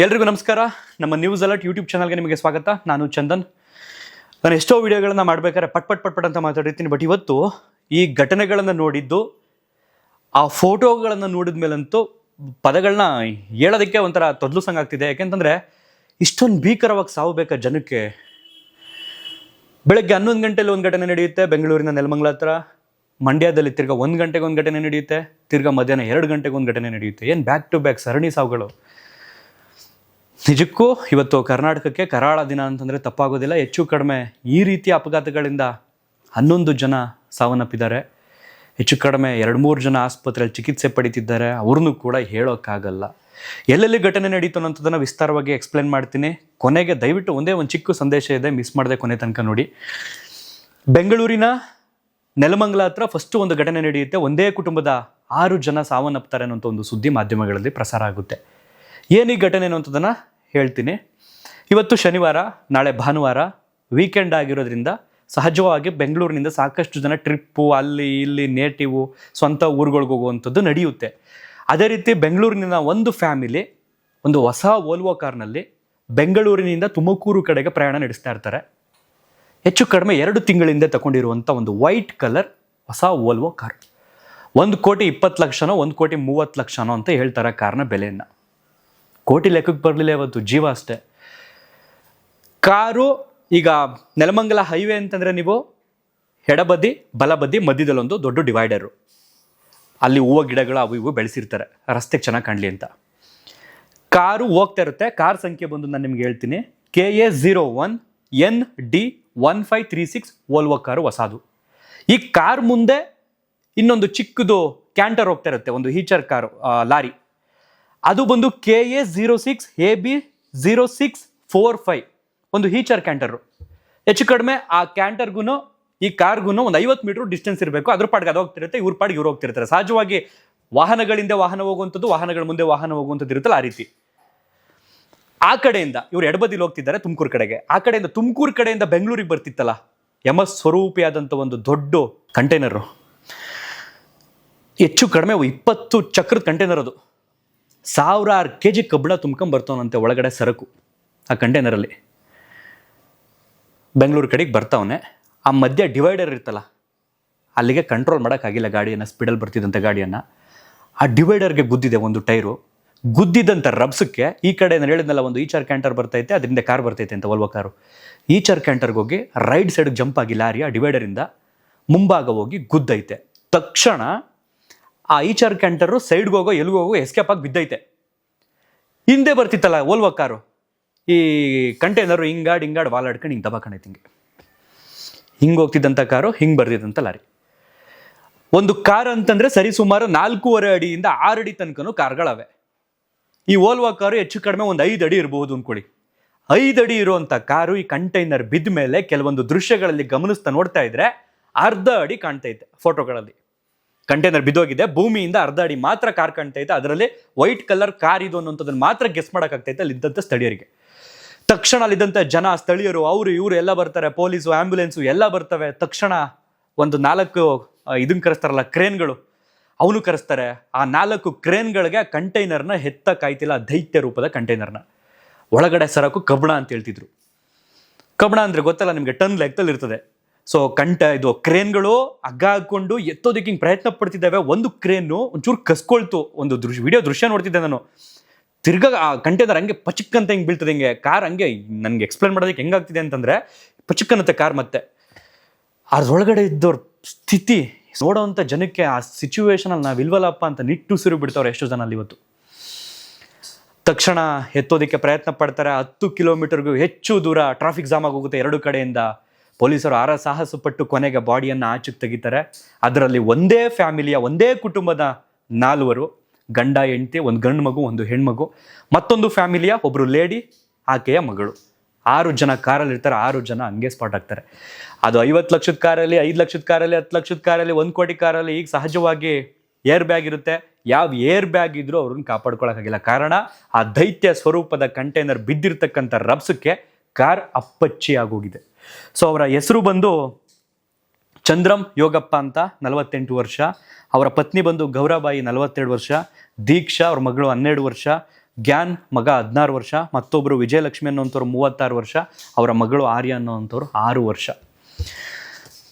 ಎಲ್ರಿಗೂ ನಮಸ್ಕಾರ. ನಮ್ಮ ನ್ಯೂಸ್ ಅಲರ್ಟ್ ಯೂಟ್ಯೂಬ್ ಚಾನಲ್ಗೆ ನಿಮಗೆ ಸ್ವಾಗತ. ನಾನು ಚಂದನ್. ನಾನು ಎಷ್ಟೋ ವಿಡಿಯೋಗಳನ್ನ ಮಾಡ್ಬೇಕಾದ್ರೆ ಪಟ್ ಅಂತ ಮಾತಾಡಿರ್ತೀನಿ. ಬಟ್ ಇವತ್ತು ಈ ಘಟನೆಗಳನ್ನು ನೋಡಿದ್ದು, ಆ ಫೋಟೋಗಳನ್ನು ನೋಡಿದ ಮೇಲಂತೂ ಪದಗಳನ್ನ ಹೇಳೋದಕ್ಕೆ ಒಂಥರ ತೊದಲು ಸಂಗಾಗ್ತಿದೆ. ಯಾಕೆಂತಂದರೆ ಇಷ್ಟೊಂದು ಭೀಕರವಾಗಿ ಸಾವು ಬೇಕಾ ಜನಕ್ಕೆ. ಬೆಳಗ್ಗೆ 11 ಗಂಟೆಲಿ ಒಂದು ಘಟನೆ ನಡೆಯುತ್ತೆ ಬೆಂಗಳೂರಿನ ನೆಲಮಂಗಲ ಹತ್ರ. ಮಂಡ್ಯದಲ್ಲಿ ತಿರ್ಗಾ 1 ಗಂಟೆಗೆ ಒಂದು ಘಟನೆ ನಡೆಯುತ್ತೆ. ತಿರ್ಗಾ ಮಧ್ಯಾಹ್ನ 2 ಗಂಟೆಗೆ ಒಂದು ಘಟನೆ ನಡೆಯುತ್ತೆ. ಏನು ಬ್ಯಾಕ್ ಟು ಬ್ಯಾಕ್ ಸರಣಿ ಸಾವುಗಳು. ನಿಜಕ್ಕೂ ಇವತ್ತು ಕರ್ನಾಟಕಕ್ಕೆ ಕರಾಳ ದಿನ ಅಂತಂದರೆ ತಪ್ಪಾಗೋದಿಲ್ಲ. ಹೆಚ್ಚು ಕಡಿಮೆ ಈ ರೀತಿಯ ಅಪಘಾತಗಳಿಂದ 11 ಜನ ಸಾವನ್ನಪ್ಪಿದ್ದಾರೆ. ಹೆಚ್ಚು ಕಡಿಮೆ 2-3 ಜನ ಆಸ್ಪತ್ರೆಯಲ್ಲಿ ಚಿಕಿತ್ಸೆ ಪಡೀತಿದ್ದಾರೆ. ಅವ್ರನ್ನೂ ಕೂಡ ಹೇಳೋಕ್ಕಾಗಲ್ಲ. ಎಲ್ಲೆಲ್ಲಿ ಘಟನೆ ನಡೀತು ಅನ್ನೋಂಥದ್ದನ್ನು ವಿಸ್ತಾರವಾಗಿ ಎಕ್ಸ್ಪ್ಲೇನ್ ಮಾಡ್ತೀನಿ. ಕೊನೆಗೆ ದಯವಿಟ್ಟು ಒಂದೇ ಒಂದು ಚಿಕ್ಕ ಸಂದೇಶ ಇದೆ, ಮಿಸ್ ಮಾಡದೆ ಕೊನೆ ತನಕ ನೋಡಿ. ಬೆಂಗಳೂರಿನ ನೆಲಮಂಗಲ ಹತ್ರ ಫಸ್ಟು ಒಂದು ಘಟನೆ ನಡೆಯುತ್ತೆ. ಒಂದೇ ಕುಟುಂಬದ 6 ಜನ ಸಾವನ್ನಪ್ತಾರೆ ಅನ್ನೋಂಥ ಒಂದು ಸುದ್ದಿ ಮಾಧ್ಯಮಗಳಲ್ಲಿ ಪ್ರಸಾರ ಆಗುತ್ತೆ. ಏನು ಈ ಘಟನೆ ಅನ್ನೋಂಥದ್ದನ್ನು ಹೇಳ್ತೀನಿ. ಇವತ್ತು ಶನಿವಾರ, ನಾಳೆ ಭಾನುವಾರ, ವೀಕೆಂಡ್ ಆಗಿರೋದ್ರಿಂದ ಸಹಜವಾಗಿ ಬೆಂಗಳೂರಿನಿಂದ ಸಾಕಷ್ಟು ಜನ ಟ್ರಿಪ್ಪು, ಅಲ್ಲಿ ಇಲ್ಲಿ ನೇಟಿವು, ಸ್ವಂತ ಊರುಗಳಿಗೆ ಹೋಗುವಂಥದ್ದು ನಡೆಯುತ್ತೆ. ಅದೇ ರೀತಿ ಬೆಂಗಳೂರಿನ ಒಂದು ಫ್ಯಾಮಿಲಿ ಒಂದು ಹೊಸ ವೋಲ್ವೋ ಕಾರ್ನಲ್ಲಿ ಬೆಂಗಳೂರಿನಿಂದ ತುಮಕೂರು ಕಡೆಗೆ ಪ್ರಯಾಣ ನಡೆಸ್ತಾ ಇರ್ತಾರೆ. ಹೆಚ್ಚು ಕಡಿಮೆ 2 ತಿಂಗಳಿಂದ ತಗೊಂಡಿರುವಂಥ ಒಂದು ವೈಟ್ ಕಲರ್ ಹೊಸ ವೋಲ್ವೋ ಕಾರ್. 1,20,00,000 1,30,00,000 ಅಂತ ಹೇಳ್ತಾರೆ ಕಾರ್ನ ಬೆಲೆಯನ್ನು. ಕೋಟಿ ಲೆಕ್ಕಕ್ಕೆ ಬರಲಿಲ್ಲ ಇವತ್ತು, ಜೀವ ಅಷ್ಟೇ. ಕಾರು ಈಗ ನೆಲಮಂಗಲ ಹೈವೇ ಅಂತಂದರೆ ನೀವು ಎಡಬದಿ ಬಲಬದಿ ಮಧ್ಯದಲ್ಲೊಂದು ದೊಡ್ಡ ಡಿವೈಡರು, ಅಲ್ಲಿ ಹೂವು ಗಿಡಗಳು ಅವು ಇವು ಬೆಳೆಸಿರ್ತಾರೆ ರಸ್ತೆಗೆ ಚೆನ್ನಾಗಿ ಕಾಣಲಿ ಅಂತ. ಕಾರು ಹೋಗ್ತಾ ಇರುತ್ತೆ. ಕಾರ್ ಸಂಖ್ಯೆ ಬಂದು ನಾನು ನಿಮ್ಗೆ ಹೇಳ್ತೀನಿ, KA01ND1536 ವೋಲ್ವೋ ಕಾರು ಹೊಸದು. ಈ ಕಾರ್ ಮುಂದೆ ಇನ್ನೊಂದು ಚಿಕ್ಕದು ಕ್ಯಾಂಟರ್ ಹೋಗ್ತಾ ಇರುತ್ತೆ, ಒಂದು ಹೀಚರ್ ಕಾರು, ಲಾರಿ. ಅದು ಬಂದು KA06AB0645 ಒಂದು ಹೀಚರ್ ಕ್ಯಾಂಟರು. ಹೆಚ್ಚು ಕಡಿಮೆ ಆ ಕ್ಯಾಂಟರ್ಗೂ ಈ ಕಾರ್ಗೂ ಒಂದು 50 ಮೀಟರ್ ಡಿಸ್ಟೆನ್ಸ್ ಇರಬೇಕು. ಅದ್ರ ಪಾಡಿಗೆ ಅದು ಹೋಗ್ತಿರುತ್ತೆ, ಇವ್ರ ಪಾಡಿಗೆ ಇವ್ರು ಹೋಗ್ತಿರ್ತಾರೆ. ಸಹಜವಾಗಿ ವಾಹನಗಳಿಂದ ವಾಹನ ಹೋಗುವಂಥದ್ದು, ವಾಹನಗಳ ಮುಂದೆ ವಾಹನ ಹೋಗುವಂಥದ್ದು ಇರುತ್ತಲ್ಲ, ಆ ರೀತಿ. ಆ ಕಡೆಯಿಂದ ಇವ್ರು ಎಡಬದಿಲಿ ಹೋಗ್ತಿದ್ದಾರೆ ತುಮಕೂರು ಕಡೆಗೆ. ಆ ಕಡೆಯಿಂದ ತುಮಕೂರು ಕಡೆಯಿಂದ ಬೆಂಗಳೂರಿಗೆ ಬರ್ತಿತ್ತಲ್ಲ MS ಸ್ವರೂಪಿಯಾದಂಥ ಒಂದು ದೊಡ್ಡ ಕಂಟೈನರು, ಹೆಚ್ಚು ಕಡಿಮೆ 20 ಚಕ್ರದ ಕಂಟೈನರ್. ಅದು 1000 kg ಕಬ್ಬಿಣ ತುಂಬ್ಕೊಂಬರ್ತಾವನಂತೆ ಒಳಗಡೆ ಸರಕು ಆ ಕಂಟೈನರಲ್ಲಿ. ಬೆಂಗಳೂರು ಕಡೆಗೆ ಬರ್ತಾವನೆ. ಆ ಮಧ್ಯ ಡಿವೈಡರ್ ಇರ್ತಲ್ಲ, ಅಲ್ಲಿಗೆ ಕಂಟ್ರೋಲ್ ಮಾಡೋಕ್ಕಾಗಿಲ್ಲ ಗಾಡಿಯನ್ನು, ಸ್ಪೀಡಲ್ಲಿ ಬರ್ತಿದ್ದಂಥ ಗಾಡಿಯನ್ನು. ಆ ಡಿವೈಡರ್ಗೆ ಗುದ್ದಿದೆ ಒಂದು ಟೈರು. ಗುದ್ದಿದ್ದಂಥ ರಬ್ಸಕ್ಕೆ ಈ ಕಡೆ ನಾನು ಹೇಳಿದ್ನಲ್ಲ, ಒಂದು ಈಚರ್ ಕ್ಯಾಂಟರ್ ಬರ್ತೈತೆ, ಅದರಿಂದ ಕಾರ್ ಬರ್ತೈತೆ ಅಂತ, ವೋಲ್ವೋ ಕಾರು. ಈಚರ್ ಕ್ಯಾಂಟರ್ಗೆ ಹೋಗಿ ರೈಟ್ ಸೈಡ್ಗೆ ಜಂಪ್ ಆಗಿ ಲಾರಿ ಆ ಡಿವೈಡರಿಂದ ಮುಂಭಾಗ ಹೋಗಿ ಗುದ್ದೈತೆ. ತಕ್ಷಣ ಆ ಈಚರ್ ಕ್ಯಾಂಟರು ಸೈಡ್ಗೆ ಹೋಗೋ ಎಲ್ಗೋಗೋ ಎಸ್ಕೇಪ್ ಆಗಿ ಬಿದ್ದೈತೆ. ಹಿಂದೆ ಬರ್ತಿತ್ತಲ್ಲ ವೋಲ್ವೋ ಕಾರು, ಈ ಕಂಟೈನರು ಹಿಂಗಾಡಿ ವಾಲಾಡ್ಕೊಂಡು ಹಿಂಗೆ ದಬಾಕಣೈತೆ. ಹಿಂಗೆ ಹೋಗ್ತಿದ್ದಂಥ ಕಾರು, ಹಿಂಗೆ ಬರ್ತಿದ್ದಂಥ ಲಾರಿ. ಒಂದು ಕಾರ್ ಅಂತಂದರೆ ಸರಿ ಸುಮಾರು 4.5 ಅಡಿಯಿಂದ 6 ಅಡಿ ತನಕನೂ ಕಾರ್ಗಳವೆ. ಈ ವೋಲ್ವೋ ಕಾರು ಹೆಚ್ಚು ಕಡಿಮೆ ಒಂದು 5 ಅಡಿ ಇರಬಹುದು ಅಂದ್ಕೊಳ್ಳಿ. 5 ಅಡಿ ಇರುವಂಥ ಕಾರು ಈ ಕಂಟೈನರ್ ಬಿದ್ದ ಮೇಲೆ ಕೆಲವೊಂದು ದೃಶ್ಯಗಳಲ್ಲಿ ಗಮನಿಸ್ತಾ ನೋಡ್ತಾ ಇದ್ರೆ ಅರ್ಧ ಅಡಿ ಕಾಣ್ತೈತೆ ಫೋಟೋಗಳಲ್ಲಿ. ಕಂಟೈನರ್ ಬಿದ್ದೋಗಿದೆ, ಭೂಮಿಯಿಂದ ಅರ್ಧ ಅಡಿ ಮಾತ್ರ ಕಾರ್ ಕಾಣ್ತೈತೆ. ಅದರಲ್ಲಿ ವೈಟ್ ಕಲರ್ ಕಾರ್ ಇದು ಅನ್ನೋಂಥದ್ದನ್ನು ಮಾತ್ರ ಗೆಸ್ ಮಾಡೋಕ್ಕಾಗ್ತೈತೆ ಅಲ್ಲಿದ್ದಂಥ ಸ್ಥಳೀಯರಿಗೆ. ತಕ್ಷಣ ಅಲ್ಲಿದ್ದಂಥ ಜನ, ಸ್ಥಳೀಯರು, ಅವರು ಇವರು ಎಲ್ಲ ಬರ್ತಾರೆ, ಪೊಲೀಸು, ಆ್ಯಂಬುಲೆನ್ಸು ಎಲ್ಲ ಬರ್ತವೆ. ತಕ್ಷಣ ಒಂದು 4 ಇದನ್ನು ಕರೆಸ್ತಾರಲ್ಲ ಕ್ರೇನ್ಗಳು, ಅವನು ಕರೆಸ್ತಾರೆ. ಆ 4 ಕ್ರೇನ್ಗಳಿಗೆ ಆ ಕಂಟೈನರ್ನ ಎತ್ತಕ್ಕಾಯ್ತಿಲ್ಲ, ದೈತ್ಯ ರೂಪದ ಕಂಟೈನರ್ನ. ಒಳಗಡೆ ಸರಕು ಕಬ್ಬಿಣ ಅಂತ ಹೇಳ್ತಿದ್ರು. ಕಬ್ಬಿಣ ಅಂದರೆ ಗೊತ್ತಲ್ಲ ನಿಮಗೆ, ಟನ್ ಲೆಕ್ಕದಲ್ಲಿ ಇರ್ತದೆ. ಸೊ ಇದು ಕ್ರೇನ್ಗಳು ಹಗ್ಗ ಹಾಕೊಂಡು ಎತ್ತೋದಕ್ಕೆ ಹಿಂಗೆ ಪ್ರಯತ್ನ ಪಡ್ತಿದ್ದಾವೆ. ಒಂದು ಕ್ರೇನು ಒಂಚೂರು ಕಸ್ಕೊಳ್ತು. ಒಂದು ವಿಡಿಯೋ ದೃಶ್ಯ ನೋಡ್ತಿದ್ದೆ ನಾನು. ತಿರ್ಗಾ ಆ ಕಂಟೈನರ್ ಹಂಗೆ ಪಚಿಕ್ಕಂತ ಹಿಂಗೆ ಬೀಳ್ತದೆ. ಹಿಂಗೆ ಕಾರ್ ಹಂಗೆ, ನನಗೆ ಎಕ್ಸ್ಪ್ಲೇನ್ ಮಾಡೋದಕ್ಕೆ ಹೆಂಗಾಗ್ತಿದೆ ಅಂತಂದರೆ, ಪಚಿಕ್ಕನ್ನತ್ತೆ ಕಾರ್. ಮತ್ತೆ ಅದ್ರೊಳಗಡೆ ಇದ್ದವ್ರ ಸ್ಥಿತಿ ನೋಡೋವಂಥ ಜನಕ್ಕೆ ಆ ಸಿಚುವೇಶನಲ್ಲಿ ನಾವು ಇಲ್ವಲ್ಲಪ್ಪ ಅಂತ ನಿಟ್ಟುಸಿರು ಬಿಡ್ತಾವ್ರೆ ಎಷ್ಟೋ ಜನ ಅಲ್ಲಿ ಇವತ್ತು. ತಕ್ಷಣ ಎತ್ತೋದಕ್ಕೆ ಪ್ರಯತ್ನ ಪಡ್ತಾರೆ. 10 ಕಿಲೋಮೀಟರ್ಗೂ ಹೆಚ್ಚು ದೂರ ಟ್ರಾಫಿಕ್ ಜಾಮ್ ಆಗೋಗುತ್ತೆ 2 ಕಡೆಯಿಂದ. ಪೊಲೀಸರು ಸಾಹಸ ಪಟ್ಟು ಕೊನೆಗೆ ಬಾಡಿಯನ್ನು ಆಚೆಗೆ ತೆಗಿತಾರೆ. ಅದರಲ್ಲಿ ಒಂದೇ ಫ್ಯಾಮಿಲಿಯ, ಒಂದೇ ಕುಟುಂಬದ 4 ಗಂಡ ಹೆಂಡತಿ, ಒಂದು ಗಂಡು ಮಗು, ಒಂದು ಹೆಣ್ಮಗು. ಮತ್ತೊಂದು ಫ್ಯಾಮಿಲಿಯ ಒಬ್ಬರು ಲೇಡಿ, ಆಕೆಯ ಮಗಳು. 6 ಜನ ಕಾರಲ್ಲಿ ಇರ್ತಾರೆ. 6 ಜನ ಹಂಗೆ ಸ್ಪಾಟ್ ಆಗ್ತಾರೆ. ಅದು 50 ಲಕ್ಷದ ಕಾರಲ್ಲಿ, 5 ಲಕ್ಷದ ಕಾರಲ್ಲಿ, 10 ಲಕ್ಷದ ಕಾರಲ್ಲಿ, 1 ಕೋಟಿ ಕಾರಲ್ಲಿ. ಈಗ ಸಹಜವಾಗಿ ಏರ್ ಬ್ಯಾಗ್ ಇರುತ್ತೆ. ಯಾವ ಏರ್ ಬ್ಯಾಗ್ ಇದ್ರೂ ಅವ್ರನ್ನ ಕಾಪಾಡ್ಕೊಳಕ್ಕಾಗಿಲ್ಲ. ಕಾರಣ ಆ ದೈತ್ಯ ಸ್ವರೂಪದ ಕಂಟೈನರ್ ಬಿದ್ದಿರ್ತಕ್ಕಂಥ ರಬ್ಸಕ್ಕೆ ಕಾರ್ ಅಪ್ಪಚ್ಚಿ ಆಗೋಗಿದೆ. ಸೊ ಅವರ ಹೆಸರು ಬಂದು ಚಂದ್ರಂ ಯೋಗಪ್ಪ ಅಂತ, 48 ವರ್ಷ. ಅವರ ಪತ್ನಿ ಬಂದು ಗೌರಬಾಯಿ, 42 ವರ್ಷ. ದೀಕ್ಷಾ ಅವ್ರ ಮಗಳು 12 ವರ್ಷ. ಗ್ಯಾನ್ ಮಗ 16 ವರ್ಷ, ಮತ್ತೊಬ್ಬರು ವಿಜಯಲಕ್ಷ್ಮಿ ಅನ್ನೋಂಥವ್ರು 36 ವರ್ಷ, ಅವರ ಮಗಳು ಆರ್ಯ ಅನ್ನೋವಂಥವ್ರು 6 ವರ್ಷ.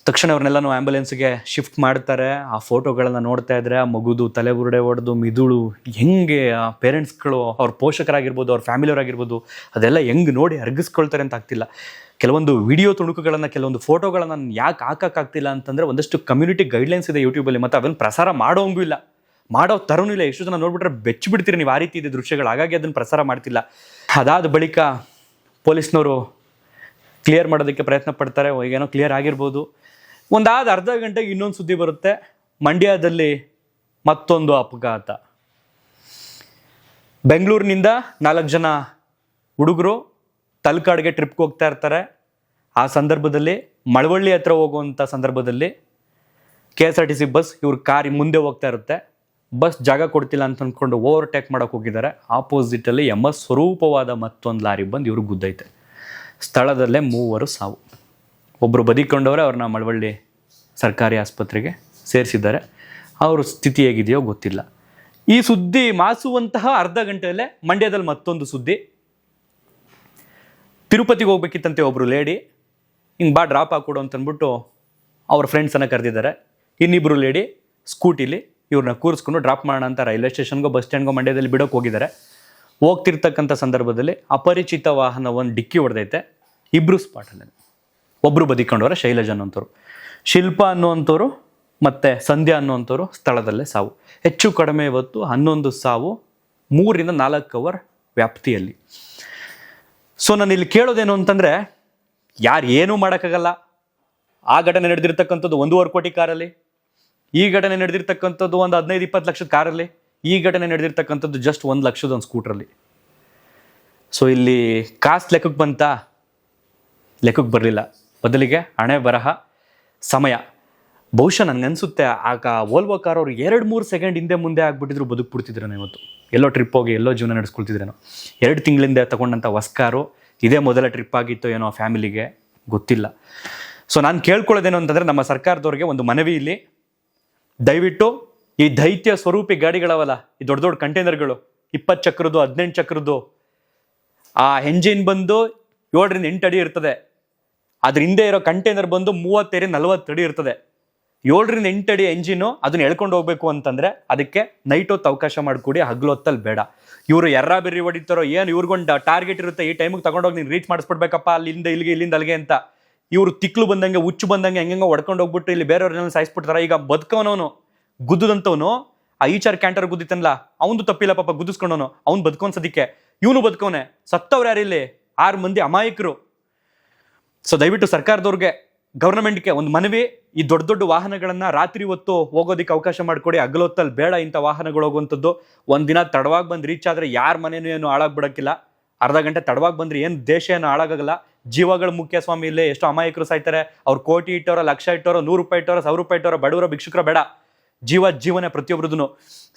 ತಕ್ಷಣ ಅವ್ರನ್ನೆಲ್ಲನೂ ಆ್ಯಂಬುಲೆನ್ಸ್ಗೆ ಶಿಫ್ಟ್ ಮಾಡ್ತಾರೆ. ಆ ಫೋಟೋಗಳನ್ನು ನೋಡ್ತಾ ಇದ್ರೆ ಆ ಮಗುದು ತಲೆ ಬುರುಡೆ ಹೊಡೆದು ಮಿದುಳು ಹೆಂಗೆ ಆ ಪೇರೆಂಟ್ಸ್ಗಳು, ಅವ್ರ ಪೋಷಕರಾಗಿರ್ಬೋದು, ಅವ್ರ ಫ್ಯಾಮಿಲಿಯವರಾಗಿರ್ಬೋದು, ಅದೆಲ್ಲ ಹೆಂಗೆ ನೋಡಿ ಅರ್ಗಿಸ್ಕೊಳ್ತಾರೆ ಅಂತ ಆಗ್ತಿಲ್ಲ. ಕೆಲವೊಂದು ವಿಡಿಯೋ ತುಣುಕುಗಳನ್ನು, ಕೆಲವೊಂದು ಫೋಟೋಗಳನ್ನು ಯಾಕೆ ಹಾಕೋಕ್ಕಾಗ್ತಿಲ್ಲ ಅಂತಂದರೆ ಒಂದಷ್ಟು ಕಮ್ಯುನಿಟಿ ಗೈಡ್ಲೈನ್ಸ್ ಇದೆ ಯೂಟ್ಯೂಬಲ್ಲಿ, ಮತ್ತು ಅವನ್ನು ಪ್ರಸಾರ ಮಾಡೋಂಗೂ ಇಲ್ಲ, ಮಾಡೋ ಥರನೂ ಇಲ್ಲ. ಎಷ್ಟು ಜನ ನೋಡ್ಬಿಟ್ರೆ ಬೆಚ್ಚಿಬಿಡ್ತೀರಿ ನೀವು, ಆ ರೀತಿ ಇದೆ ದೃಶ್ಯಗಳು. ಹಾಗಾಗಿ ಅದನ್ನು ಪ್ರಸಾರ ಮಾಡ್ತಿಲ್ಲ. ಅದಾದ ಬಳಿಕ ಪೊಲೀಸ್ನವರು ಕ್ಲಿಯರ್ ಮಾಡೋದಕ್ಕೆ ಪ್ರಯತ್ನ ಪಡ್ತಾರೆ. ಏನೋ ಕ್ಲಿಯರ್ ಆಗಿರ್ಬೋದು. ಒಂದಾದ ಅರ್ಧ ಗಂಟೆಗೆ ಇನ್ನೊಂದು ಸುದ್ದಿ ಬರುತ್ತೆ, ಮಂಡ್ಯದಲ್ಲಿ ಮತ್ತೊಂದು ಅಪಘಾತ. ಬೆಂಗಳೂರಿನಿಂದ 4 ಜನ ಹುಡುಗರು ತಲಕಾಡ್ಗೆ ಟ್ರಿಪ್ಗೆ ಹೋಗ್ತಾ ಇರ್ತಾರೆ. ಆ ಸಂದರ್ಭದಲ್ಲಿ ಮಳವಳ್ಳಿ ಹತ್ರ ಹೋಗುವಂಥ ಸಂದರ್ಭದಲ್ಲಿ KSRTC ಬಸ್ ಇವ್ರ ಕಾರ್ ಮುಂದೆ ಹೋಗ್ತಾ ಇರುತ್ತೆ. ಬಸ್ ಜಾಗ ಕೊಡ್ತಿಲ್ಲ ಅಂತ ಅಂದ್ಕೊಂಡು ಓವರ್ಟೇಕ್ ಮಾಡೋಕೆ ಹೋಗಿದ್ದಾರೆ. ಆಪೋಸಿಟಲ್ಲಿ ಸ್ವರೂಪವಾದ ಮತ್ತೊಂದು ಲಾರಿ ಬಂದು ಇವ್ರಿಗೆ ಗುದ್ದೈತೆ. ಸ್ಥಳದಲ್ಲೇ 3 ಸಾವು. ಒಬ್ಬರು ಬದಿಕೊಂಡವರೇ, ಅವ್ರನ್ನ ಮಳವಳ್ಳಿ ಸರ್ಕಾರಿ ಆಸ್ಪತ್ರೆಗೆ ಸೇರಿಸಿದ್ದಾರೆ. ಅವ್ರ ಸ್ಥಿತಿ ಹೇಗಿದೆಯೋ ಗೊತ್ತಿಲ್ಲ. ಈ ಸುದ್ದಿ ಮಾಸುವಂತಹ ಅರ್ಧ ಗಂಟೆಯಲ್ಲೇ ಮಂಡ್ಯದಲ್ಲಿ ಮತ್ತೊಂದು ಸುದ್ದಿ. ತಿರುಪತಿಗೆ ಹೋಗ್ಬೇಕಿತ್ತಂತೆ ಒಬ್ಬರು ಲೇಡಿ, ಹಿಂಗೆ ಬಾ ಡ್ರಾಪ್ ಹಾಕೊಡು ಅಂತಂದ್ಬಿಟ್ಟು ಅವ್ರ ಫ್ರೆಂಡ್ಸನ್ನು ಕರೆದಿದ್ದಾರೆ. ಇನ್ನಿಬ್ಬರು ಲೇಡಿ ಸ್ಕೂಟಿಲಿ ಇವ್ರನ್ನ ಕೂರಿಸ್ಕೊಂಡು ಡ್ರಾಪ್ ಮಾಡೋಣ ಅಂತ ರೈಲ್ವೆ ಸ್ಟೇಷನ್ಗೋ ಬಸ್ ಸ್ಟ್ಯಾಂಡ್ಗೋ ಮಂಡ್ಯದಲ್ಲಿ ಬಿಡೋಕೆ ಹೋಗಿದ್ದಾರೆ. ಹೋಗ್ತಿರ್ತಕ್ಕಂಥ ಸಂದರ್ಭದಲ್ಲಿ ಅಪರಿಚಿತ ವಾಹನವನ್ನು ಡಿಕ್ಕಿ ಹೊಡೆದೈತೆ. ಇಬ್ಬರು ಸ್ಪಾಟಲ್ಲಿ. ಒಬ್ಬರು ಬದಿಕೊಂಡವರ ಶೈಲಜಾ ಅನ್ನೋಂಥವ್ರು, ಶಿಲ್ಪಾ ಅನ್ನುವಂಥವ್ರು ಮತ್ತು ಸಂಧ್ಯಾ ಅನ್ನುವಂಥವ್ರು ಸ್ಥಳದಲ್ಲೇ ಸಾವು. ಹೆಚ್ಚು ಕಡಿಮೆ ಇವತ್ತು 11 ಸಾವು 3 ರಿಂದ 4 ಅವರ್ ವ್ಯಾಪ್ತಿಯಲ್ಲಿ. ಸೊ ನಾನು ಇಲ್ಲಿ ಕೇಳೋದೇನು ಅಂತಂದರೆ, ಯಾರು ಏನೂ ಮಾಡೋಕ್ಕಾಗಲ್ಲ. ಆ ಘಟನೆ ನಡೆದಿರ್ತಕ್ಕಂಥದ್ದು 1.5 ಕೋಟಿ ಕಾರಲ್ಲಿ, ಈ ಘಟನೆ ನಡೆದಿರ್ತಕ್ಕಂಥದ್ದು ಒಂದು 15-20 ಲಕ್ಷದ ಕಾರಲ್ಲಿ, ಈ ಘಟನೆ ನಡೆದಿರ್ತಕ್ಕಂಥದ್ದು ಜಸ್ಟ್ 1 ಲಕ್ಷದ ಒಂದು ಸ್ಕೂಟ್ರಲ್ಲಿ. ಸೊ ಇಲ್ಲಿ ಕಾಸ್ಟ್ ಲೆಕ್ಕಕ್ಕೆ ಬಂತಾ? ಲೆಕ್ಕಕ್ಕೆ ಬರಲಿಲ್ಲ. ಬದಲಿಗೆ ಹಣೆ ಬರಹ, ಸಮಯ. ಬಹುಶಃ ನನಗನ್ಸುತ್ತೆ ಆಗ ವೋಲ್ವೋ ಕಾರ್ ಅವರು 2-3 ಸೆಕೆಂಡ್ ಹಿಂದೆ ಮುಂದೆ ಆಗ್ಬಿಟ್ಟಿದ್ರು ಬದುಕ್ಬಿಡ್ತಿದ್ರೇನೋ ಇವತ್ತು. ಎಲ್ಲೋ ಟ್ರಿಪ್ ಹೋಗಿ ಎಲ್ಲೋ ಜೀವನ ನಡೆಸ್ಕೊಳ್ತಿದ್ರೇನೋ. 2 ತಿಂಗಳಿಂದ ತಗೊಂಡಂಥ ಹೊಸ್ಕಾರು ಇದೇ ಮೊದಲ ಟ್ರಿಪ್ ಆಗಿತ್ತು ಏನೋ ಫ್ಯಾಮಿಲಿಗೆ, ಗೊತ್ತಿಲ್ಲ. ಸೊ ನಾನು ಕೇಳ್ಕೊಳ್ಳೋದೇನು ಅಂತಂದರೆ, ನಮ್ಮ ಸರ್ಕಾರದವ್ರಿಗೆ ಒಂದು ಮನವಿ ಇಲ್ಲಿ, ದಯವಿಟ್ಟು ಈ ದೈತ್ಯ ಸ್ವರೂಪಿ ಗಾಡಿಗಳವಲ್ಲ, ಈ ದೊಡ್ಡ ದೊಡ್ಡ ಕಂಟೈನರ್ಗಳು 20 ಚಕ್ರದ್ದು 18 ಚಕ್ರದ್ದು, ಆ ಎಂಜಿನ್ ಬಂದು 7 ರಿಂದ 8 ಅಡಿ ಇರ್ತದೆ. ಅದ್ರ ಹಿಂದೆ ಇರೋ ಕಂಟೈನರ್ ಬಂದು 35-40 ಅಡಿ ಇರ್ತದೆ. 7 ರಿಂದ 8 ಅಡಿ ಎಂಜಿನು, ಅದನ್ನ ಎಳ್ಕೊಂಡು ಹೋಗ್ಬೇಕು ಅಂತಂದ್ರೆ ಅದಕ್ಕೆ ನೈಟ್ ಹೊತ್ತು ಅವಕಾಶ ಮಾಡಿಕೊಡಿ, ಹಗ್ಲೊತ್ತಲ್ಲಿ ಬೇಡ. ಇವರು ಎರ್ರಾ ಬೆರ್ರಿ ಹೊಡಿತಾರೋ ಏನು, ಇವ್ರಿಗೊಂದು ಟಾರ್ಗೆಟ್ ಇರುತ್ತೆ, ಈ ಟೈಮಿಗೆ ತಗೊಂಡೋಗಿ ನೀನು ರೀಚ್ ಮಾಡಿಸ್ಬಿಡ್ಬೇಕಪ್ಪ, ಅಲ್ಲಿಂದ ಇಲ್ಲಿಗೆ ಇಲ್ಲಿಂದ ಅಲ್ಲಿಗೆ ಅಂತ. ಇವರು ತಿಕ್ಲು ಬಂದಂಗೆ ಹುಚ್ಚು ಬಂದಂಗೆ ಹೆಂಗೆಂಗೋ ಹೊಡ್ಕೊಂಡು ಹೋಗ್ಬಿಟ್ಟು ಇಲ್ಲಿ ಬೇರೆಯವ್ರನ್ನೆಲ್ಲ ಸಾಯಿಸ್ಬಿಡ್ತಾರೆ. ಈಗ ಬದುಕವನವನು, ಗುದ್ದುದಂತವನು, ಆ ಈಚಾರ್ ಕ್ಯಾಂಟರ್ ಗುದ್ದಿತ್ತಲ್ಲ, ಅವನು ತಪ್ಪಿಲ್ಲ ಪಾಪ, ಗುದ್ದಿಸ್ಕೊಂಡವನು, ಅವ್ನು ಬದುಕೋನ್ ಸದ್ಯಕ್ಕೆ, ಇವನು ಬದುಕವನೆ. ಸತ್ತವ್ರು ಯಾರಿಲ್ಲಿ? 6 ಮಂದಿ ಅಮಾಯಕರು. ಸೊ ದಯವಿಟ್ಟು ಸರ್ಕಾರದವ್ರಿಗೆ, ಗೌರ್ಮೆಂಟ್ಗೆ ಒಂದು ಮನವಿ, ಈ ದೊಡ್ಡ ದೊಡ್ಡ ವಾಹನಗಳನ್ನು ರಾತ್ರಿ ಹೊತ್ತು ಹೋಗೋದಕ್ಕೆ ಅವಕಾಶ ಮಾಡಿಕೊಡಿ. ಹಗಲೊತ್ತಲ್ಲಿ ಬೇಡ ಇಂಥ ವಾಹನಗಳು ಹೋಗುವಂಥದ್ದು. ಒಂದಿನ ತಡವಾಗಿ ಬಂದು ರೀಚ್ ಆದರೆ ಯಾರ ಮನೇನೂ ಏನು ಹಾಳಾಗ್ಬಿಡೋಕ್ಕಿಲ್ಲ. ಅರ್ಧ ಗಂಟೆ ತಡವಾಗಿ ಬಂದರೆ ಏನು ದೇಶ ಏನು ಹಾಳಾಗಲ್ಲ. ಜೀವಗಳು ಮುಖ್ಯ ಸ್ವಾಮಿ. ಇಲ್ಲೇ ಎಷ್ಟು ಅಮಾಯಕರು ಸಾಯ್ತಾರೆ. ಅವ್ರು ಕೋಟಿ ಇಟ್ಟವರ, ಲಕ್ಷ ಇಟ್ಟವರ, 100 ರೂಪಾಯಿ ಇಟ್ಟವರ, 1000 ರೂಪಾಯಿ ಇಟ್ಟವರ, ಬಡವರ ಭಿಕ್ಷುಕರ ಬೇಡ. ಜೀವನೇ ಪ್ರತಿಯೊಬ್ಬರದೂ.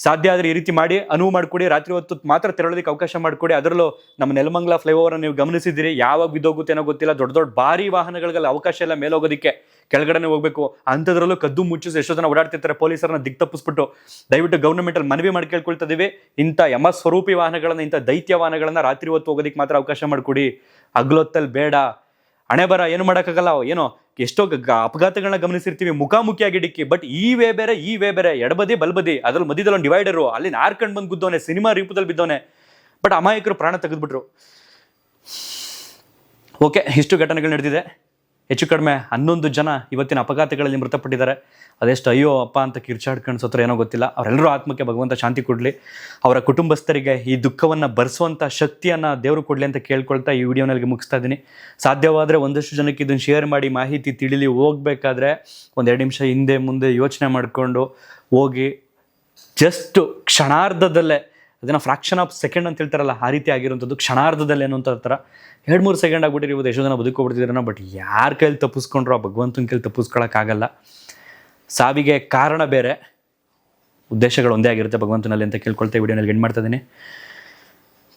ಸಾಧ್ಯ ಆದರೆ ಈ ರೀತಿ ಮಾಡಿ ಅನುವು ಮಾಡಿಕೊಡಿ. ರಾತ್ರಿ ಹೊತ್ತು ಮಾತ್ರ ತೆರಳೋದಕ್ಕೆ ಅವಕಾಶ ಮಾಡಿಕೊಡಿ. ಅದರಲ್ಲೂ ನಮ್ಮ ನೆಲಮಂಗಲ ಫ್ಲೈಓವರ್ ನೀವು ಗಮನಿಸಿದ್ದೀರಿ, ಯಾವಾಗ ಬಿದ್ದೋಗುತ್ತೇನೋ ಗೊತ್ತಿಲ್ಲ. ದೊಡ್ಡ ದೊಡ್ಡ ಭಾರಿ ವಾಹನಗಳಿಗೆಲ್ಲ ಅವಕಾಶ ಎಲ್ಲ ಮೇಲೆ ಹೋಗೋದಕ್ಕೆ, ಕೆಳಗಡೆನೆ ಹೋಗ್ಬೇಕು. ಅಂಥದ್ರಲ್ಲೂ ಕದ್ದು ಮುಚ್ಚಿಸಿ ಎಷ್ಟೋ ಜನ ಓಡಾಡ್ತಿರ್ತಾರೆ, ಪೊಲೀಸರನ್ನ ದಿಕ್ ತಪ್ಪಿಸ್ಬಿಟ್ಟು. ದಯವಿಟ್ಟು ಗೌರ್ಮೆಂಟಲ್ಲಿ ಮನವಿ ಮಾಡಿ ಕೇಳ್ಕೊಳ್ತಿದ್ದೀವಿ, ಇಂಥ ಸ್ವರೂಪಿ ವಾಹನಗಳನ್ನ, ಇಂಥ ದೈತ್ಯ ವಾಹನಗಳನ್ನ ರಾತ್ರಿ ಹೊತ್ತು ಹೋಗೋದಕ್ಕೆ ಮಾತ್ರ ಅವಕಾಶ ಮಾಡಿಕೊಡಿ, ಹಗಲೊತ್ತಲ್ಲಿ ಬೇಡ. ಹಣೆ ಬರ ಏನು ಮಾಡೋಕ್ಕಾಗಲ್ಲ. ಏನೋ ಎಷ್ಟೋ ಅಪಘಾತಗಳನ್ನ ಗಮನಿಸಿರ್ತೀವಿ, ಮುಖಾಮುಖಿಯಾಗಿ ಡಿಕ್ಕಿ. ಬಟ್ ಈ ವೇ ಬೇರೆ, ಎಡಬದಿ ಬಲ್ಬದಿ, ಅದ್ರಲ್ಲಿ ಮಧ್ಯದಲ್ಲಿ ಒಂದು ಡಿವೈಡರು, ಅಲ್ಲಿ ನಾರ್ಕಂಡ್ ಬಂದು ಗುದ್ದವನೆ, ಸಿನಿಮಾ ರೂಪದಲ್ಲಿ ಬಿದ್ದವನೆ. ಬಟ್ ಅಮಾಯಕರು ಪ್ರಾಣ ತೆಗೆದ್ಬಿಟ್ರು. ಓಕೆ, ಇಷ್ಟು ಘಟನೆಗಳು ನಡೆದಿದೆ. ಹೆಚ್ಚು ಕಡಿಮೆ 11 ಜನ ಇವತ್ತಿನ ಅಪಘಾತಗಳಲ್ಲಿ ಮೃತಪಟ್ಟಿದ್ದಾರೆ. ಅದೆಷ್ಟು ಅಯ್ಯೋ ಅಪ್ಪ ಅಂತ ಕಿರ್ಚಾಡ್ಕೊಂಡು ಸತ್ರ ಏನೋ ಗೊತ್ತಿಲ್ಲ. ಅವರೆಲ್ಲರೂ ಆತ್ಮಕ್ಕೆ ಭಗವಂತ ಶಾಂತಿ ಕೊಡಲಿ. ಅವರ ಕುಟುಂಬಸ್ಥರಿಗೆ ಈ ದುಃಖವನ್ನು ಭರಿಸುವಂಥ ಶಕ್ತಿಯನ್ನು ದೇವರು ಕೊಡಲಿ ಅಂತ ಕೇಳ್ಕೊಳ್ತಾ ಈ ವಿಡಿಯೋನಲ್ಲಿ ಮುಗಿಸ್ತಾ ಇದ್ದೀನಿ. ಸಾಧ್ಯವಾದರೆ ಒಂದಷ್ಟು ಜನಕ್ಕೆ ಇದನ್ನು ಶೇರ್ ಮಾಡಿ, ಮಾಹಿತಿ ತಿಳಿಲಿ. ಹೋಗಬೇಕಾದ್ರೆ 1-2 ನಿಮಿಷ ಹಿಂದೆ ಮುಂದೆ ಯೋಚನೆ ಮಾಡಿಕೊಂಡು ಹೋಗಿ. ಜಸ್ಟ್ ಕ್ಷಣಾರ್ಧದಲ್ಲೇ, ಅದನ್ನು ಫ್ರಾಕ್ಷನ್ ಆಫ್ ಸೆಕೆಂಡ್ ಅಂತ ಹೇಳ್ತಾರಲ್ಲ, ಆ ರೀತಿ ಆಗಿರುವಂಥದ್ದು. ಕ್ಷಣಾರ್ಧದಲ್ಲಿ ಏನೋ ಅಂತ ಥರ 2-3 ಸೆಕೆಂಡ್ ಆಗ್ಬಿಟ್ಟಿರ್ಬೋದು. ಎಷ್ಟೋ ಜನ ಬದುಕೋಗ್ಬಿಡ್ತಿದ್ದಾರನ. ಬಟ್ ಯಾರ ಕೈಲಿ ತಪ್ಪಿಸ್ಕೊಂಡ್ರು ಆ ಭಗವಂತನ ಕೈಲಿ ತಪ್ಪಿಸ್ಕೊಳಕ್ಕಾಗಲ್ಲ. ಸಾವಿಗೆ ಕಾರಣ ಬೇರೆ, ಉದ್ದೇಶಗಳು ಒಂದೇ ಆಗಿರುತ್ತೆ ಭಗವಂತನಲ್ಲಿ ಅಂತ ಕೇಳ್ಕೊಳ್ತಾ ವಿಡಿಯೋನಲ್ಲಿ ಎಂಡ್ ಮಾಡ್ತಾ ಇದ್ದೀನಿ.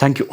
Thank you.